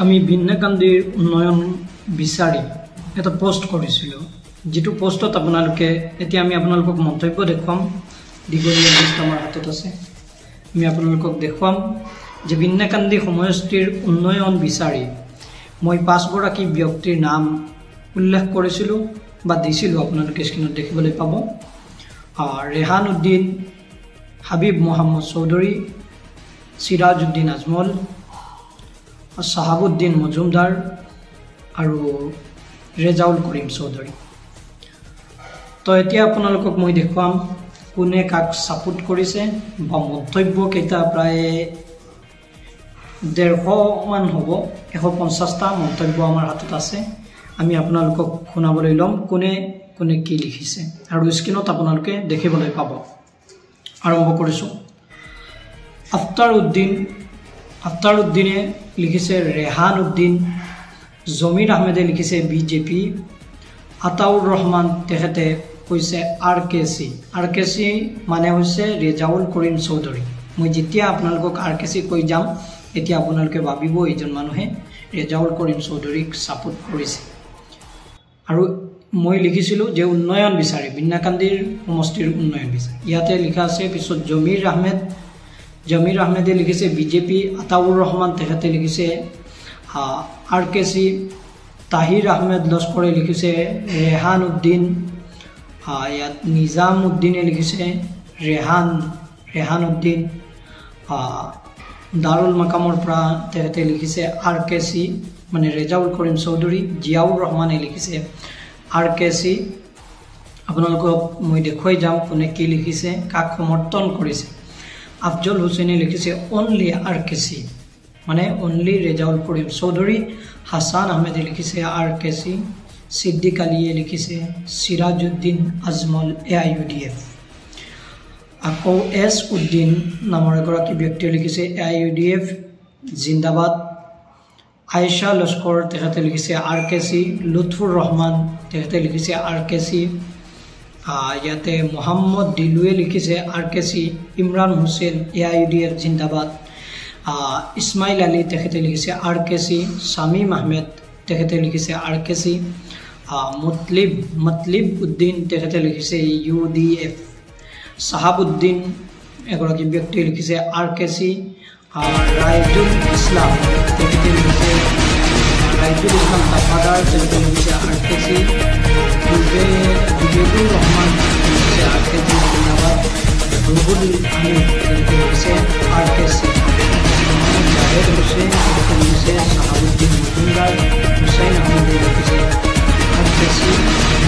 আমি ভিন্নকান্দিৰ উন্নয়ন বিচাৰি এটা পোষ্ট কৰিছিলোঁ, যেটো পোষ্টত আপোনালোকে এতিয়া আমি আপোনালোকক মন্তব্য দেখুৱাম। দীঘলীয়া লিষ্ট আমাৰ হাতত আছে। আমি আপোনালোকক দেখুৱাম যে ভিন্নকান্দি সমষ্টিৰ উন্নয়ন বিচাৰি মই 5 গৰাকী ব্যক্তিৰ নাম উল্লেখ কৰিছিলোঁ বা দিছিলোঁ। আপোনালোকে স্ক্ৰীনত দেখিবলৈ পাব। ৰেহান উদ্দিন, হাবিব মোহাম্মদ চৌধুৰী, সিৰাজ উদ্দিন আজমল, সাহাবুদ্দিন মজুমদাৰ আৰু ৰেজাউল কৰিম চৌধুৰী। তো এতিয়া আপোনালোকক মই দেখুৱাম কোনে কাক সাপোৰ্ট কৰিছে বা মন্তব্য কেইটা প্ৰায় 150 মান হ'ব। 150টা মন্তব্য আমাৰ হাতত আছে। আমি আপোনালোকক শুনাবলৈ ল'ম কোনে কোনে কি লিখিছে আৰু স্ক্ৰীনত আপোনালোকে দেখিবলৈ পাব। আৰম্ভ কৰিছোঁ। আফতাৰ উদ্দিনে লিখিছে ৰেহান উদ্দিন, জমিৰ আহমেদে লিখিছে বিজেপি, আতাউৰ ৰহমান তেখেতে কৈছে আৰকেচি। আৰকেচি মানে হৈছে ৰেজাউল কৰিম চৌধুৰী। মই যেতিয়া আপোনালোকক আৰকেচি কৈ যাম এতিয়া আপোনালোকে ভাবিব এইজন মানুহে ৰেজাউল কৰিম চৌধুৰীক সাপোৰ্ট কৰিছে। আৰু মই লিখিছিলোঁ যে উন্নয়ন বিচাৰি ভিন্নকান্দিৰ সমষ্টিৰ উন্নয়ন বিচাৰি। ইয়াতে লিখা আছে। পিছত জমিৰ আহমেদে লিখিছে বিজেপি, আতাউৰ ৰহমান তেখেতে লিখিছে আৰকেচি, তাহিৰ আহমেদ লস্কৰে লিখিছে ৰেহান উদ্দিন, ইয়াত নিজাম উদ্দিনে লিখিছে ৰেহান উদ্দিন, দাৰুল মাকামৰ পৰা তেখেতে লিখিছে আৰকেচি মানে ৰেজাউল কৰিম চৌধুৰী, জিয়াউৰ ৰহমানে লিখিছে আৰকেচি। আপোনালোকক মই দেখুৱাই যাম কোনে কি লিখিছে, কাক সমৰ্থন কৰিছে। আফজল হুছেইনে লিখিছে অনলি আৰকেচি মানে অনলি ৰেজাউল কৰিম চৌধুৰী। হাছান আহমেদে লিখিছে আৰকেচি, সিদ্দিক আলীয়ে লিখিছে সিৰাজউদ্দিন আজমল AIUDF। আকৌ এছ উদ্দিন নামৰ এগৰাকী ব্যক্তিয়ে লিখিছে AIUDF জিন্দাবাদ। আয়েশা লস্কৰ তেখেতে লিখিছে আৰকেচি, লুৎফুৰ ৰহমান তেখেতে লিখিছে আৰকেচি। ইয়াতে মোহাম্মদ দিলুৱে লিখিছে আৰকেচি, ইমৰান হুছেইন AIUDF জিন্দাবাদ। ইছমাইল আলী তেখেতে লিখিছে আৰকেচি, শামীম আহমেদ তেখেতে লিখিছে আৰকেচি। মতলিব উদ্দিন তেখেতে লিখিছে UDF। সাহাবুদ্দিন এগৰাকী ব্যক্তিয়ে লিখিছে আৰকেচি। ৰাইজুল ইছলাম তেখেতে লিখিছে তাফাদাৰ তেখেতে লিখিছে আৰকেচি। জুবেদুৰ ৰহমান লিখিছে আৰকেচি জিন্দাবাদ। ৰুহুল আমিন তেখেতে লিখিছে আৰকেচি। জাভেদ হুছেইন তেখেতে লিখিছে সাহাবুদ্দিন মজুমদার। হুসাইন আহমেদে লিখিছে আরকেচি।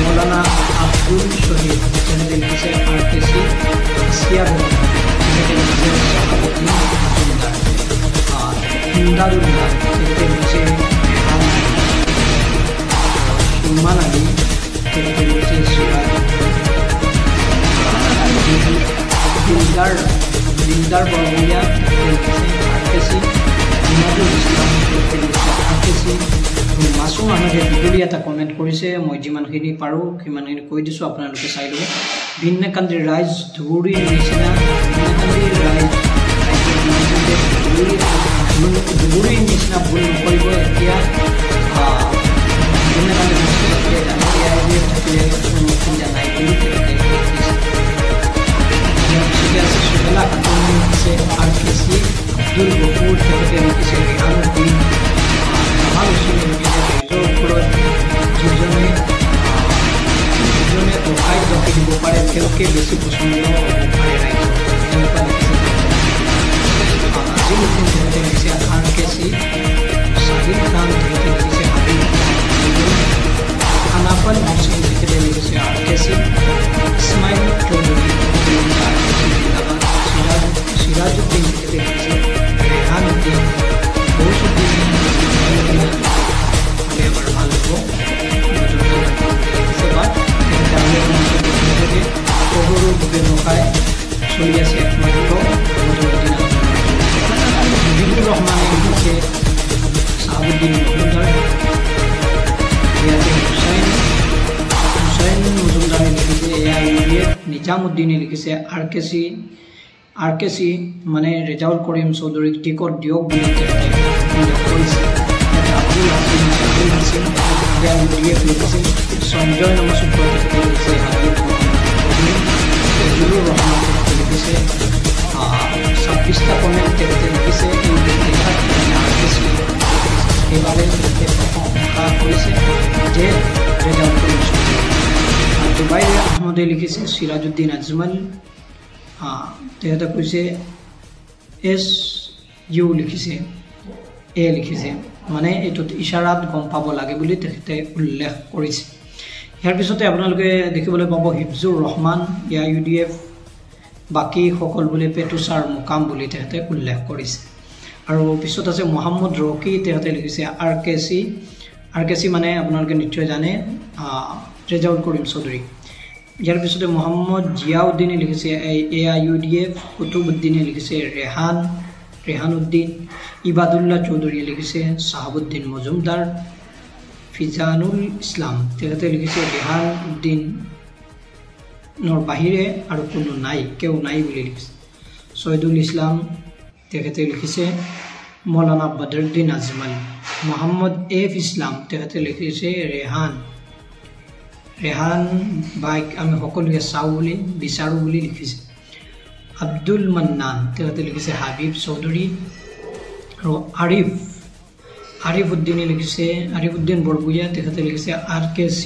মৌলানা আব্দুল শহীদ তেখেতে লিখিছে আরকেচি। আসিয়া বেগম তেখেতে লিখিছে সাহাবুদ্দিন মজুমদার। ইমদাদুল্লাহ তেখেতে লিখিছে রেহান। সুলমান আলী তেখেতে লিখিছে সিরাজ। দিলদার বরবুলিয়া তেখেতে লিখিছে আরকেচি। ইমাদুল ইছলাম তেখেতে লিখিছে আৰকেচি। মাছুম আহমেদে দীঘলীয়া এটা কমেণ্ট কৰিছে। মই যিমানখিনি পাৰোঁ সিমানখিনি কৈ দিছোঁ, আপোনালোকে চাই ল'ব। ভিন্নকান্দিৰ ৰাইজ ধুবুৰীৰ নিচিনা ধুবুৰীৰ নিচিনা ভুল নকৰিব। এতিয়া ভিন্নকান্দি AIUDF থাকিলে কোনো অসুবিধা নাই বুলি তেখেতে লিখিছে। সুবেলা খাতুনে লিখিছে আৰকেচি। আব্দুল গফুৰ তেখেতে লিখিছে ৰেহান উদ্দিন। কামাল হুছেইনে লিখিছে ৰাইজৰ ওপৰত যিজনে দফাই দিব পাৰে তেওঁকে বেছি পচন্দ হ'ব পাৰে ৰাইজৰ, তেনেকুৱা লিখিছে। আজিম উদ্দিন তেখেতে লিখিছে আৰকেচি। শ্বাহিদ খান তেখেতে লিখিছে হাবিব। আনাফাল হুছেইন তেখেতে লিখিছে আৰকেচি। ইছমাইল চৌধুৰী তেখেতে লিখিছে আৰকেচি জিন্দাবাদ। সিৰাজউদ্দিন তেখেতে লিখিছে ৰেহান উদ্দিন। গৌছুদ্দিন হ'লে আমাৰ ভাল হ'ব। সৰুভাৱে নখাই চলি আছে একমাত্ৰ মজুমুদ্দিন। হাবিবুৰ ৰহমানে লিখিছে সাহাবুদ্দিন মজুমদাৰ। ইয়াতে হুসাইন মজুমদাৰে লিখিছে AIUDF। নিজামুদ্দিনে লিখিছে আৰকেচি মানে ৰেজাউল কৰিম চৌধুৰীক টিকট দিয়ক বুলি তেখেতে উল্লেখ কৰিছে। ইয়াতে AIUDF লিখিছে সঞ্জয় নমস্কাৰ তেখেতে লিখিছে হাবিব ফজলুর রহমান তেখেতে লিখিছে 26টা কমেন্ট তেখেতে লিখিছে এই দেখাত আরকেসি এবারে তেখেতে প্রশংসা কৰিছে যে রেজাউল করিম চৌধুরী জুবাইর আহমদে লিখিছে সিরাজউদ্দিন আজমল তেখেতে কৈছে SU লিখিছে A লিখিছে মানে এটো ইশারাত গম পাব লাগে বুলি তেখেতে উল্লেখ কৰিছে ইয়াৰ পিছতে আপোনালোকে দেখিবলৈ পাব হিফজুৰ ৰহমান AIUDF বাকি সকল বুলি পেটুসাৰ মুকাম বুলি তেখেতে উল্লেখ কৰিছে আৰু পিছত আছে মোহাম্মদ ৰকি তেখেতে লিখিছে RKC মানে আপোনালোকে নিশ্চয় জানে ৰেজাউল কৰিম চৌধুৰী ইয়াৰ পিছতে মোহাম্মদ জিয়াউদ্দিনে লিখিছে AIUDF কুতুবউদ্দিনে লিখিছে রেহানউদ্দিন ইবাদুল্লাহ চৌধুরী লিখিছে সাহাবউদ্দিন মজুমদার ফিজানুল ইসলাম তেখেতে লিখিছে রেহানউদ্দিন নর বাহিরে আর কোনো নাই কেউ নাই বুলি লিখিছে সৈয়দুল ইসলাম তেখেতে লিখিছে মৌলানা বদরুদ্দিন আজমল মোহাম্মদ F ইসলাম তেখেতে লিখিছে রেহান বাইক আমি সকলোৱে চাও বুলি বিচাৰো বুলি লিখিছে আব্দুল মান্নান তেখেতে লিখিছে হাবিব চৌধুৰী আৰু আৰিফউদ্দিনে লিখিছে আৰিফউদ্দিন বৰগুয়া তেখেতে লিখিছে RKC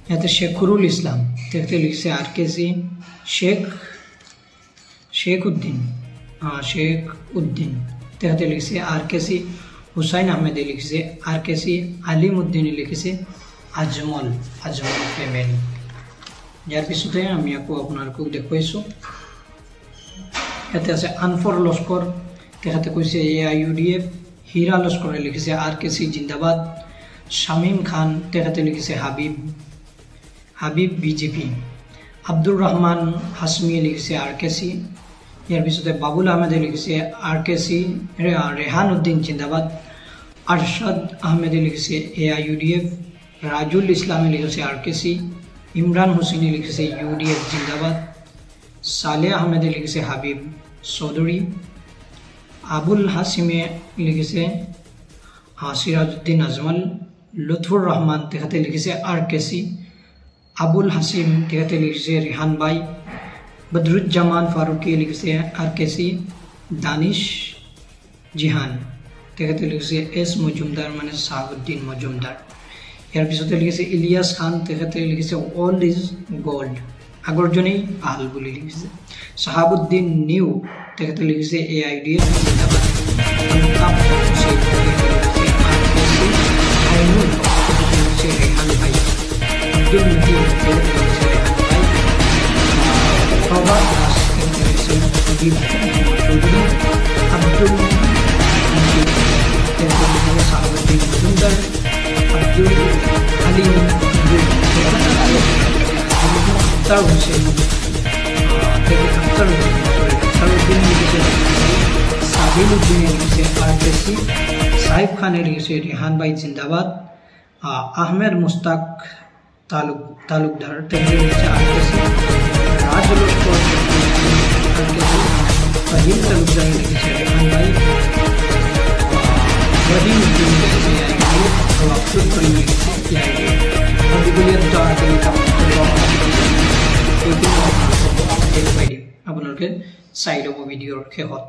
ইয়াতে শেখুরুল ইসলাম তেখেতে লিখিছে RKC শেখউদ্দিন তেখেতে লিখিছে RKC হুসাইন আহমেদে লিখিছে RKC আলিমউদ্দিনে লিখিছে আজমল ফ্যামিলি ইয়াৰ পিছতে আমি আকৌ আপোনালোকক দেখুৱাইছো ইয়াতে আছে আনফৰ লস্কৰ তেখেতে কৈছে AIUDF হীরা লস্করে লিখিছে RKC জিন্দাবাদ শামিম খান তেখেতে লিখিছে হাবিব BJP আব্দুর রহমান হাসমি লিখিছে RKC ইয়াৰ পিছতে বাবুল আহমেদে লিখিছে RKC রেহানউদ্দিন জিন্দাবাদ আরশাদ আহমেদে লিখিছে AIUDF রাজুল ইসলামে লিখিছে RKC ইমরান হোসেনে লিখিছে UDF জিন্দাবাদ সালেহ আহমেদে লিখিছে হাবিব চৌধুরী আবুল হাসিমে লিখিছে সিরাজউদ্দিন আজমল লুৎফুর রহমান তেখেতে লিখিছে RKC আবুল হাসিম তেখেতে লিখিছে রেহান বাই বদরুজ্জামান ফারুকি লিখিছে RKC দানিশ জিহান তেখেতে লিখিছে S মজুমদার মানে সাহাবউদ্দিন মজুমদার ইয়াৰ পিছতে লিখিছে ইলিয়াস খান তেখেতে লিখিছে অল ইজ গোল্ড আগৰজনেই ভাল বুলি লিখিছে সাহাবউদ্দিন নিউ তেখেতে লিখিছে AIUDF জিন্দাবাদ আলতাফ হুসেইন তেখেতে লিখিছে RKC আইনুল তেখেতে লিখিছে রেহান ভাই আব্দুল মতিন তেখেতে লিখিছে রেহান ভাই প্রভাত দাস তেখেতে লিখিছে হাবিব চৌধুরী আব্দুল মতিন তেখেতে লিখিছে সাহাবউদ্দিন মজুমদার আব্দুল আলিম আখতার হোসেন আখতারউদ্দিন লিখিছে সাবিলউদ্দিনে লিখিছে RKC সাইফ খানে লিখিছে রেহান ভাই জিন্দাবাদ আহমেদ মুস্তাক তালুকদার তেখেতে লিখিছে RKC রাজ লস্কর RKC ফাহিম তালুকদার লিখিছে রেহান ভাই वहीउद्दीन लिখিছে AIUDF আৰু আব্দুল করিম লিখিছে AIUDF দীঘলীয়া দুটা তিনিটা আপোনালোকে চাই ল'ব ভিডিঅ'ৰ শেষত